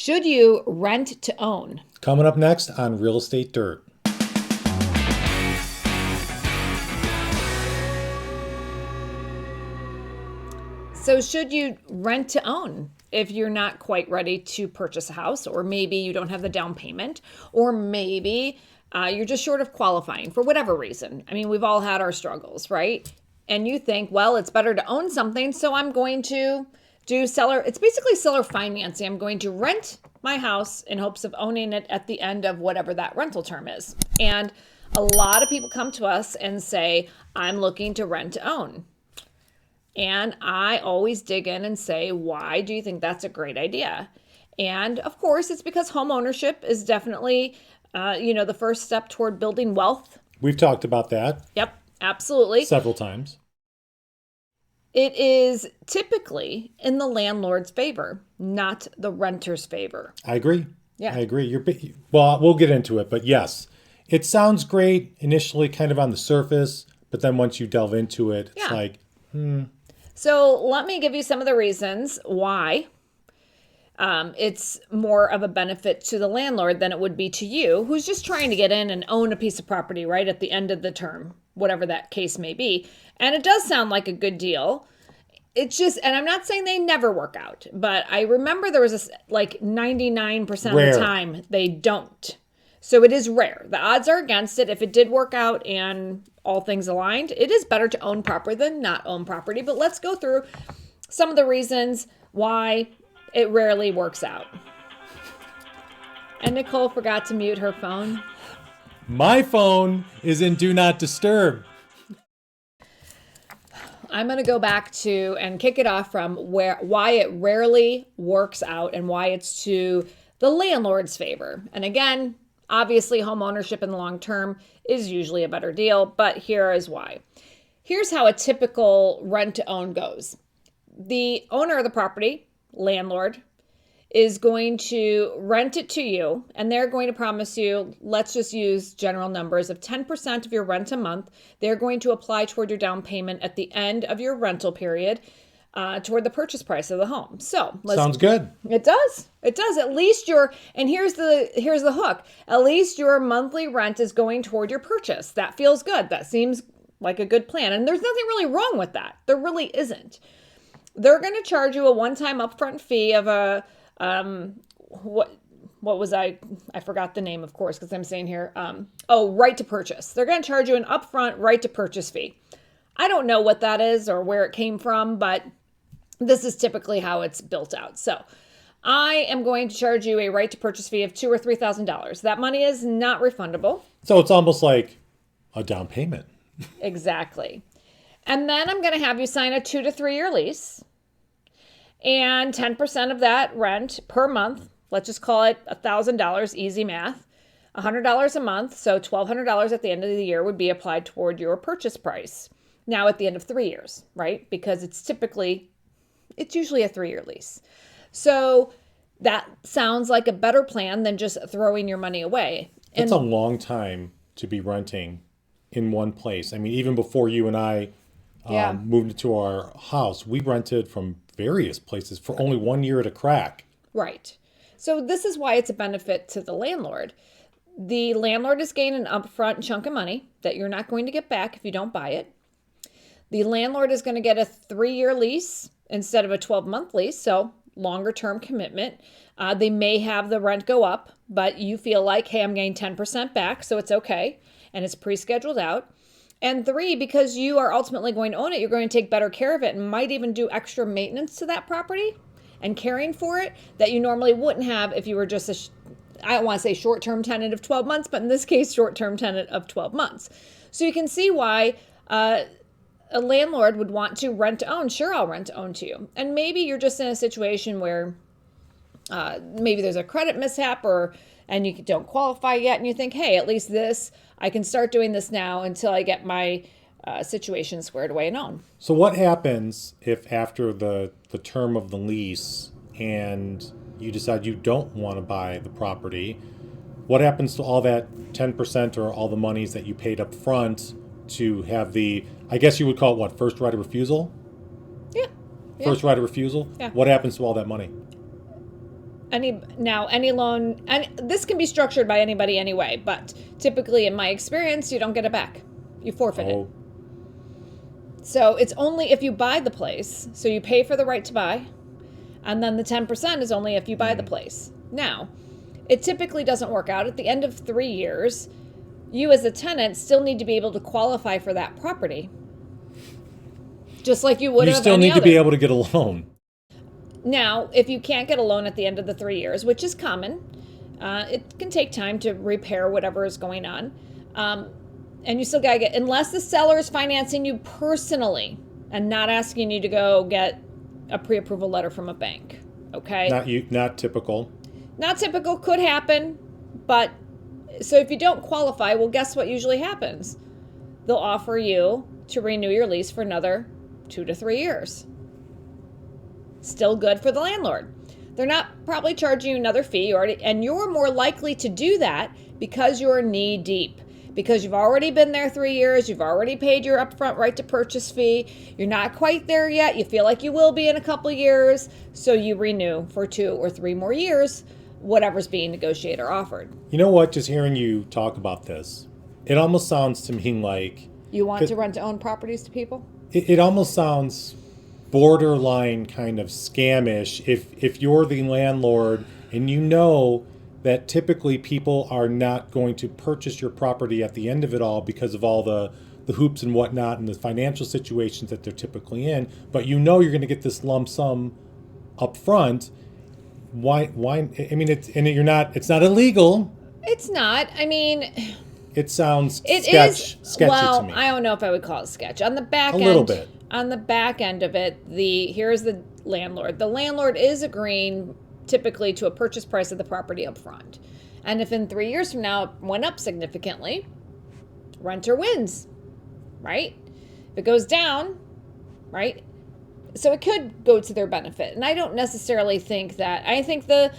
Should you rent to own? Coming up next on Real Estate Dirt. So should you rent to own if you're not quite ready to purchase a house, or maybe you don't have the down payment, or maybe you're just short of qualifying for whatever reason? I mean, we've all had our struggles, right? And you think, well, it's better to own something, so I'm going to it's basically seller financing. I'm going to rent my house in hopes of owning it at the end of whatever that rental term is. And a lot of people come to us and say, I'm looking to rent to own. And I always dig in and say, why do you think that's a great idea? And of course, it's because home ownership is definitely, the first step toward building wealth. We've talked about that. Yep, absolutely. Several times. It is typically in the landlord's favor, not the renter's favor. I agree. Yeah. I agree. Well, we'll get into it, but yes, it sounds great initially, kind of on the surface, but then once you delve into it, it's like, So let me give you some of the reasons why it's more of a benefit to the landlord than it would be to you, who's just trying to get in and own a piece of property right at the end of the term, whatever that case may be. And it does sound like a good deal. It's just, and I'm not saying they never work out, but I remember there was 99% of the time they don't. So it is rare. The odds are against it. If it did work out and all things aligned, it is better to own property than not own property. But let's go through some of the reasons why it rarely works out. And Nicole forgot to mute her phone. My phone is in Do Not Disturb. I'm going to go back to and kick it off from why it rarely works out and why it's to the landlord's favor. And again, obviously, home ownership in the long term is usually a better deal, but here is why. Here's how a typical rent to own goes. The owner of the property, landlord, is going to rent it to you, and they're going to promise you, let's just use general numbers of 10% of your rent a month. They're going to apply toward your down payment at the end of your rental period toward the purchase price of the home. So sounds good. It does. It does. At least and here's the hook. At least your monthly rent is going toward your purchase. That feels good. That seems like a good plan. And there's nothing really wrong with that. There really isn't. They're going to charge you a one-time upfront fee of a what was I forgot the name, of course, because I'm saying here, right to purchase. They're going to charge you an upfront right to purchase fee. I don't know what that is or where it came from, but this is typically how it's built out. So I am going to charge you a right to purchase fee of $2,000 or $3,000. That money is not refundable. So it's almost like a down payment. Exactly. And then I'm going to have you sign a 2 to 3 year lease. And 10% of that rent per month, let's just call it $1,000, easy math, $100 a month, so $1,200 at the end of the year would be applied toward your purchase price. Now at the end of 3 years, right? Because it's usually a 3-year lease. So that sounds like a better plan than just throwing your money away. It's a long time to be renting in one place. I mean, even before you and I moved into our house, we rented from various places for only 1 year at a crack. Right. So this is why it's a benefit to the landlord. The landlord is getting an upfront chunk of money that you're not going to get back if you don't buy it. The landlord is going to get a 3-year lease instead of a 12-month lease, so longer term commitment. They may have the rent go up, but you feel like, hey, I'm getting 10% back, so it's okay, and it's pre-scheduled out. And 3, because you are ultimately going to own it, you're going to take better care of it and might even do extra maintenance to that property and caring for it that you normally wouldn't have if you were just I don't want to say short-term tenant of 12 months, but in this case, short-term tenant of 12 months. So you can see why a landlord would want to rent to own. Sure, I'll rent to own to you. And maybe you're just in a situation where maybe there's a credit mishap and you don't qualify yet, and you think, hey, at least I can start doing this now until I get my situation squared away and own. So what happens if after the term of the lease and you decide you don't want to buy the property? What happens to all that 10% or all the monies that you paid up front to have I guess you would call it what, first right of refusal? Yeah. First right of refusal? Yeah. What happens to all that money? Any loan, and this can be structured by anybody anyway, but typically in my experience, you don't get it back. You forfeit it. So it's only if you buy the place. So you pay for the right to buy, and then the 10% is only if you buy the place. Now, it typically doesn't work out. At the end of 3 years, you as a tenant still need to be able to qualify for that property. Just like you would have. You still need to be able to get a loan. Now, if you can't get a loan at the end of the 3 years, which is common, it can take time to repair whatever is going on. And you still got to get, unless the seller is financing you personally and not asking you to go get a pre-approval letter from a bank. Okay? Not typical. Not typical, could happen, but so if you don't qualify, well, guess what usually happens? They'll offer you to renew your lease for another 2 to 3 years. Still good for the landlord. They're not probably charging you another fee and you're more likely to do that because you're knee deep. Because you've already been there 3 years, you've already paid your upfront right to purchase fee, you're not quite there yet, you feel like you will be in a couple years, so you renew for 2 or 3 more years, whatever's being negotiated or offered. You know what, just hearing you talk about this, it almost sounds to me like... You want to rent to own properties to people? It almost sounds borderline kind of scamish if you're the landlord and you know that typically people are not going to purchase your property at the end of it all because of all the hoops and whatnot and the financial situations that they're typically in, but you know you're going to get this lump sum up front. Why I mean, it's not illegal. It's not. I mean, it sounds sketchy well, to me. I don't know if I would call it sketch. On the back end, a little bit. On the back end of it, here's the landlord. The landlord is agreeing typically to a purchase price of the property up front. And if in 3 years from now it went up significantly, renter wins, right? If it goes down, right? So it could go to their benefit. And I don't necessarily think that. I think the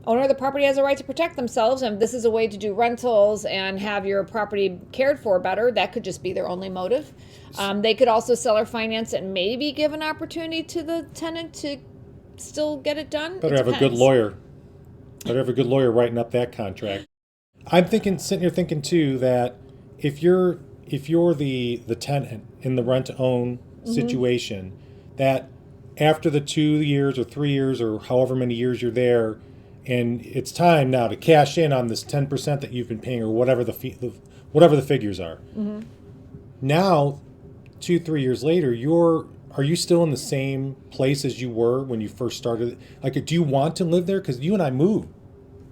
owner of the property has a right to protect themselves, and if this is a way to do rentals and have your property cared for better, that could just be their only motive. They could also sell or finance it and maybe give an opportunity to the tenant to still get it done. Better have a good lawyer. Better have a good lawyer writing up that contract. I'm sitting here thinking too that if you're the tenant in the rent to own situation, that after the 2 years or 3 years or however many years you're there, and it's time now to cash in on this 10% that you've been paying or whatever the figures are. Mm-hmm. Now, 2-3 years later, are you still in the same place as you were when you first started? Like, do you want to live there? Because you and I moved.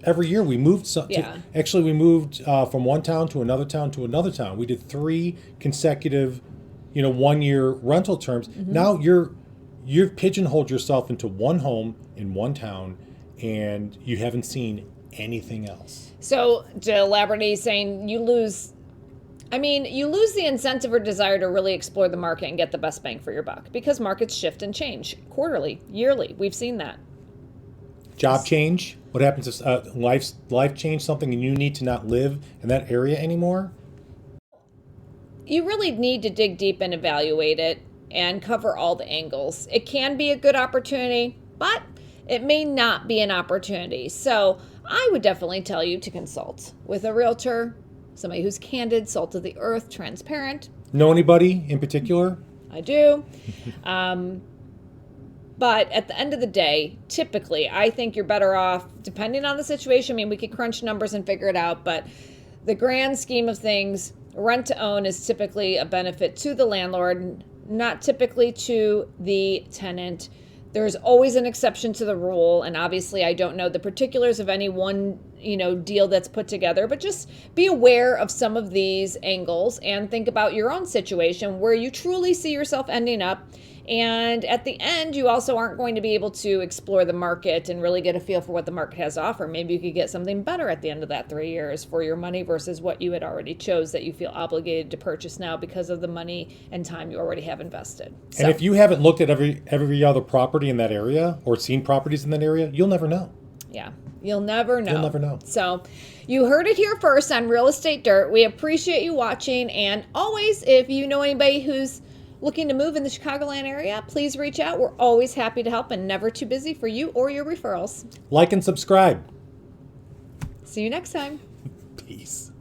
Every year we moved. We moved from one town to another town to another town. We did 3 consecutive, 1-year rental terms. Mm-hmm. Now you've pigeonholed yourself into one home in one town, and you haven't seen anything else. So to elaborate, he's saying you lose the incentive or desire to really explore the market and get the best bang for your buck because markets shift and change quarterly, yearly. We've seen that. Job change. What happens if life change something and you need to not live in that area anymore? You really need to dig deep and evaluate it and cover all the angles. It can be a good opportunity, but it may not be an opportunity. So I would definitely tell you to consult with a realtor, somebody who's candid, salt of the earth, transparent. Know anybody in particular? I do. But at the end of the day, typically, I think you're better off, depending on the situation. I mean, we could crunch numbers and figure it out, but the grand scheme of things, rent to own is typically a benefit to the landlord, not typically to the tenant. There's always an exception to the rule, and obviously I don't know the particulars of any one, deal that's put together, but just be aware of some of these angles and think about your own situation where you truly see yourself ending up. And at the end, you also aren't going to be able to explore the market and really get a feel for what the market has to offer. Maybe you could get something better at the end of that 3 years for your money versus what you had already chose that you feel obligated to purchase now because of the money and time you already have invested. And if you haven't looked at every other property in that area or seen properties in that area, you'll never know. Yeah, you'll never know. You'll never know. So you heard it here first on Real Estate Dirt. We appreciate you watching. And always, if you know anybody who's Looking to move in the Chicagoland area? Please reach out. We're always happy to help and never too busy for you or your referrals. Like and subscribe. See you next time. Peace.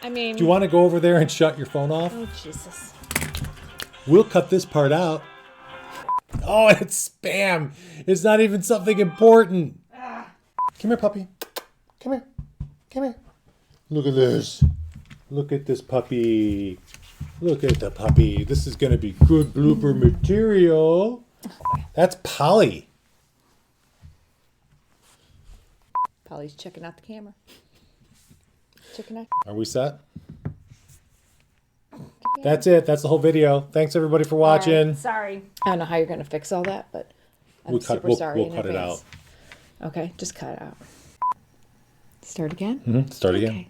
I mean... Do you want to go over there and shut your phone off? Oh, Jesus. We'll cut this part out. Oh, it's spam. It's not even something important. Come here, puppy. Come here. Come here. Look at this. Look at this puppy. Look at the puppy. This is going to be good blooper material. That's Polly. Polly's checking out the camera. Checking out. Are we set? That's it. That's the whole video. Thanks everybody for watching. Right, sorry. I don't know how you're going to fix all that, but I'm super sorry in We'll cut it advance. out. Okay, just cut it out. Start again? Start again. Okay.